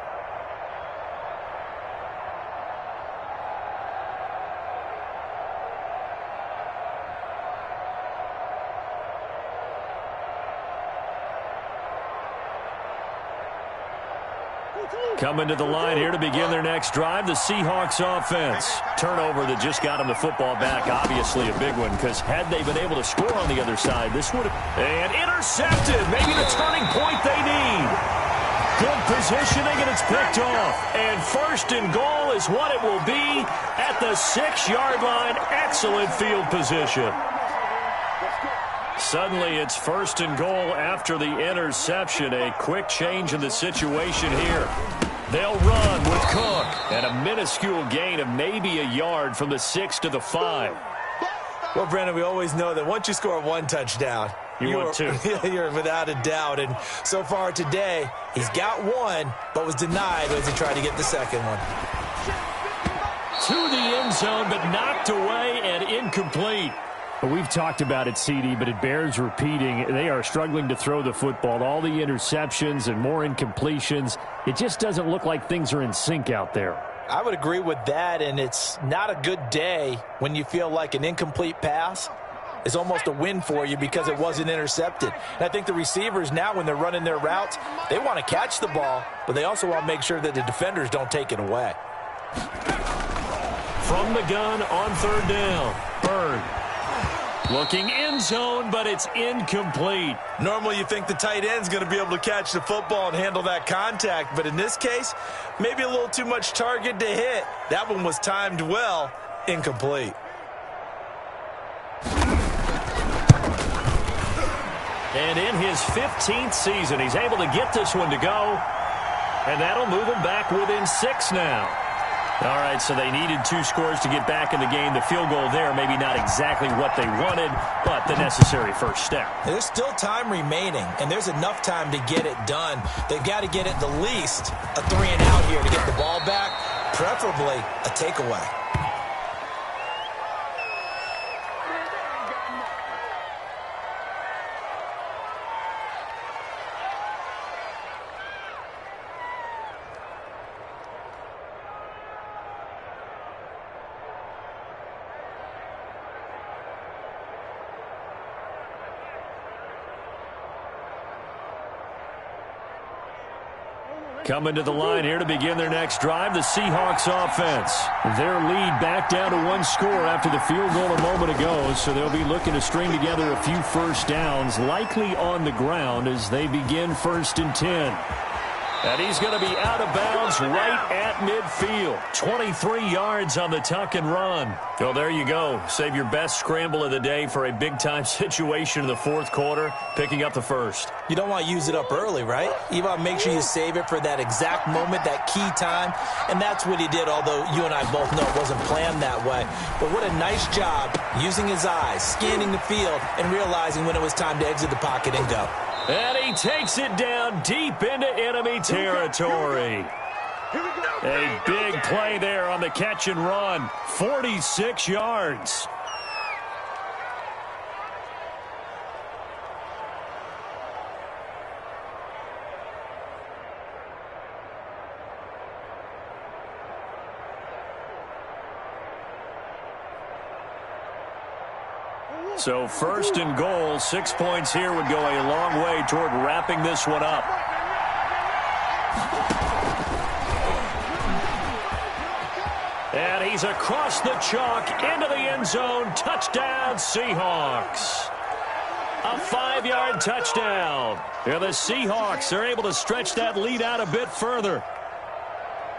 Coming to the line here to begin their next drive, the Seahawks offense. Turnover that just got them the football back, obviously a big one, because had they been able to score on the other side, this would have... And intercepted, maybe the turning point they need. Good positioning, and it's picked off. And first and goal is what it will be at the 6-yard line. Excellent field position. Suddenly it's first and goal after the interception. A quick change in the situation here. They'll run with Cook. And a minuscule gain of maybe a yard from the 6 to the 5. Well, Brandon, we always know that once you score one touchdown, want two. You're without a doubt. And so far today, he's got one, but was denied as he tried to get the second one. To the end zone, but knocked away and incomplete. We've talked about it, CD, but it bears repeating. They are struggling to throw the football. All the interceptions and more incompletions. It just doesn't look like things are in sync out there. I would agree with that, and it's not a good day when you feel like an incomplete pass is almost a win for you because it wasn't intercepted. And I think the receivers now, when they're running their routes, they want to catch the ball, but they also want to make sure that the defenders don't take it away. From the gun on third down, Bird. Looking end zone, but it's incomplete. Normally you think the tight end's going to be able to catch the football and handle that contact, but in this case, maybe a little too much target to hit. That one was timed well, incomplete. And in his 15th season, he's able to get this one to go, and that'll move him back within 6 now. All right, so they needed 2 scores to get back in the game. The field goal there, maybe not exactly what they wanted, but the necessary first step. There's still time remaining, and there's enough time to get it done. They've got to get it the least a 3-and-out here to get the ball back, preferably a takeaway. Coming to the line here to begin their next drive, the Seahawks offense. Their lead back down to 1 score after the field goal a moment ago, so they'll be looking to string together a few first downs, likely on the ground as they begin 1st and 10. And he's going to be out of bounds right at midfield. 23 yards on the tuck and run. Well, there you go. Save your best scramble of the day for a big-time situation in the 4th quarter, picking up the first. You don't want to use it up early, right? You want to make sure you save it for that exact moment, that key time. And that's what he did, although you and I both know it wasn't planned that way. But what a nice job using his eyes, scanning the field, and realizing when it was time to exit the pocket and go. And he takes it down deep into enemy territory. A big play there on the catch and run. 46 yards. So 1st and goal, 6 points here would go a long way toward wrapping this one up. And he's across the chalk into the end zone. Touchdown, Seahawks. A 5-yard touchdown. And the Seahawks are able to stretch that lead out a bit further.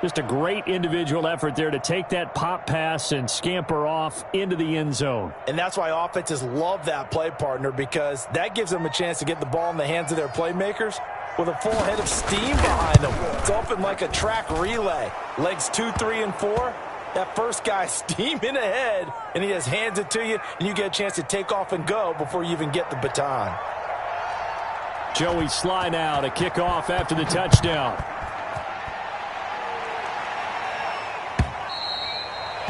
Just a great individual effort there to take that pop pass and scamper off into the end zone. And that's why offenses love that play, partner, because that gives them a chance to get the ball in the hands of their playmakers with a full head of steam behind them. It's open like a track relay. Legs 2, 3, and 4, That first guy steaming ahead, and he just hands it to you, and you get a chance to take off and go before you even get the baton. Joey Sly now to kick off after the touchdown.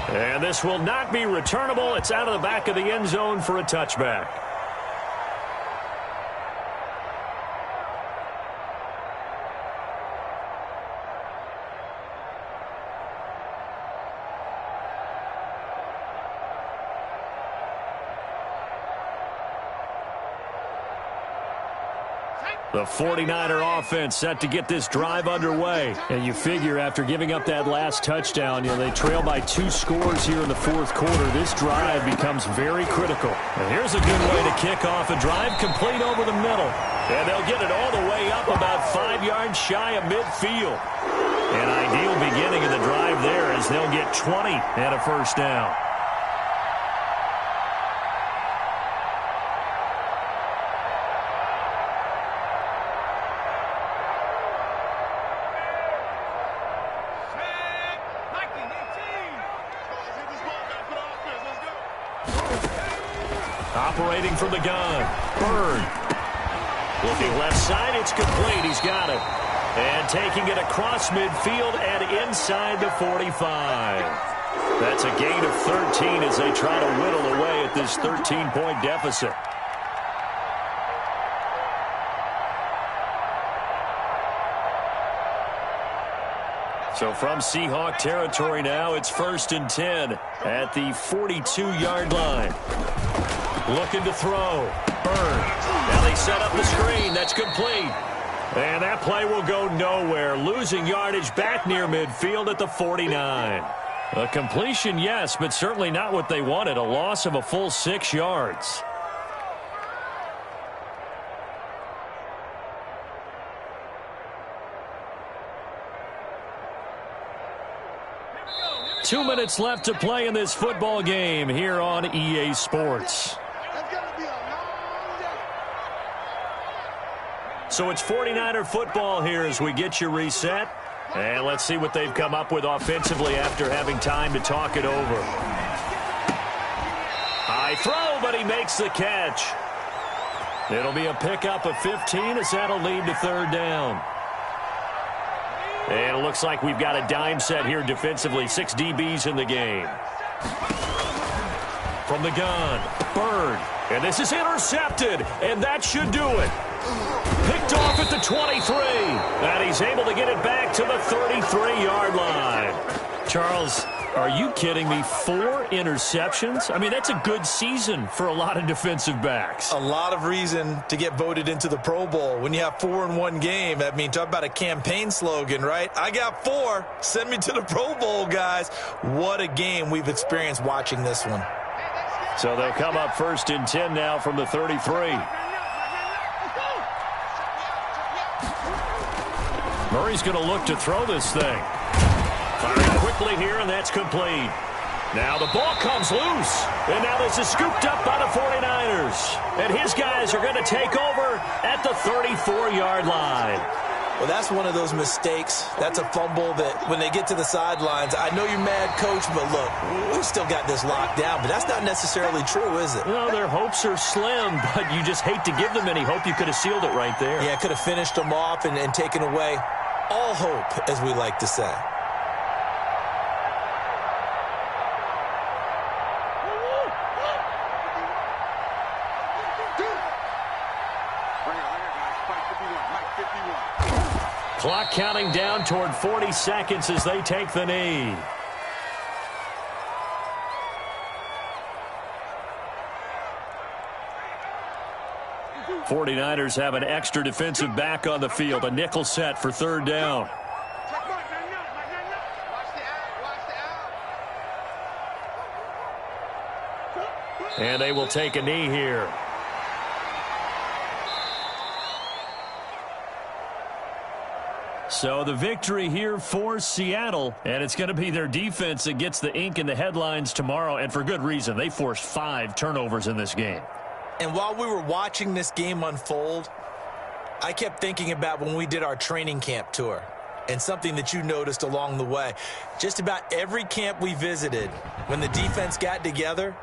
And this will not be returnable. It's out of the back of the end zone for a touchback. The 49er offense set to get this drive underway. And you figure after giving up that last touchdown, they trail by 2 scores here in the fourth quarter. This drive becomes very critical. And here's a good way to kick off a drive complete over the middle. And they'll get it all the way up about 5 yards shy of midfield. An ideal beginning of the drive there as they'll get 20 and a first down. Operating from the gun. Bird. Looking left side. It's complete. He's got it. And taking it across midfield and inside the 45. That's a gain of 13 as they try to whittle away at this 13-point deficit. So from Seahawk territory now, it's 1st and 10 at the 42-yard line. Looking to throw. Bird. Now they set up the screen. That's complete. And that play will go nowhere. Losing yardage back near midfield at the 49. A completion, yes, but certainly not what they wanted. A loss of a full 6 yards. Two minutes left to play in this football game here on EA Sports. So it's 49er football here as we get you reset. And let's see what they've come up with offensively after having time to talk it over. High throw, but he makes the catch. It'll be a pickup of 15 as that'll lead to 3rd down. And it looks like we've got a dime set here defensively. 6 DBs in the game. From the gun, Bird. And this is intercepted, and that should do it. Picked off at the 23. And he's able to get it back to the 33-yard line. Charles, are you kidding me? 4 interceptions? I mean, that's a good season for a lot of defensive backs. A lot of reason to get voted into the Pro Bowl. When you have 4 in one game, I mean, talk about a campaign slogan, right? I got 4. Send me to the Pro Bowl, guys. What a game we've experienced watching this one. So they'll come up 1st and 10 now from the 33. Murray's going to look to throw this thing. Firing quickly here, and that's complete. Now the ball comes loose. And now this is scooped up by the 49ers. And his guys are going to take over at the 34-yard line. Well, that's one of those mistakes. That's a fumble that when they get to the sidelines, I know you're mad, Coach, but look, we still got this locked down. But that's not necessarily true, is it? Well, their hopes are slim, but you just hate to give them any hope. You could have sealed it right there. Yeah, could have finished them off and taken away all hope, as we like to say. Clock counting down toward 40 seconds as they take the knee. '49ers have an extra defensive back on the field, a nickel set for 3rd down. And they will take a knee here. So the victory here for Seattle, and it's going to be their defense that gets the ink in the headlines tomorrow, and for good reason. They forced 5 turnovers in this game. And while we were watching this game unfold, I kept thinking about when we did our training camp tour. and something that you noticed along the way. Just about every camp we visited, when the defense got together,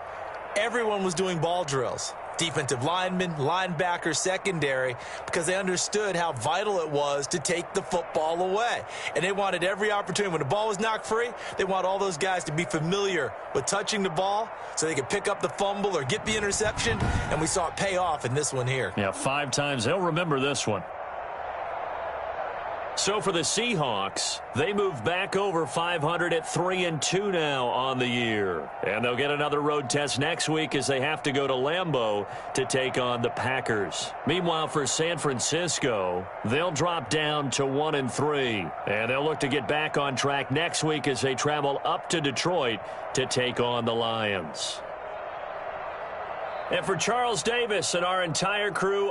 everyone was doing ball drills. Defensive linemen, linebackers, secondary, because they understood how vital it was to take the football away. And they wanted every opportunity. When the ball was knocked free, they want all those guys to be familiar with touching the ball so they could pick up the fumble or get the interception. And we saw it pay off in this one here. Yeah, 5 times. They'll remember this one. So for the Seahawks, they move back over 500 at 3-2 now on the year. And they'll get another road test next week as they have to go to Lambeau to take on the Packers. Meanwhile, for San Francisco, they'll drop down to 1-3. And they'll look to get back on track next week as they travel up to Detroit to take on the Lions. And for Charles Davis and our entire crew...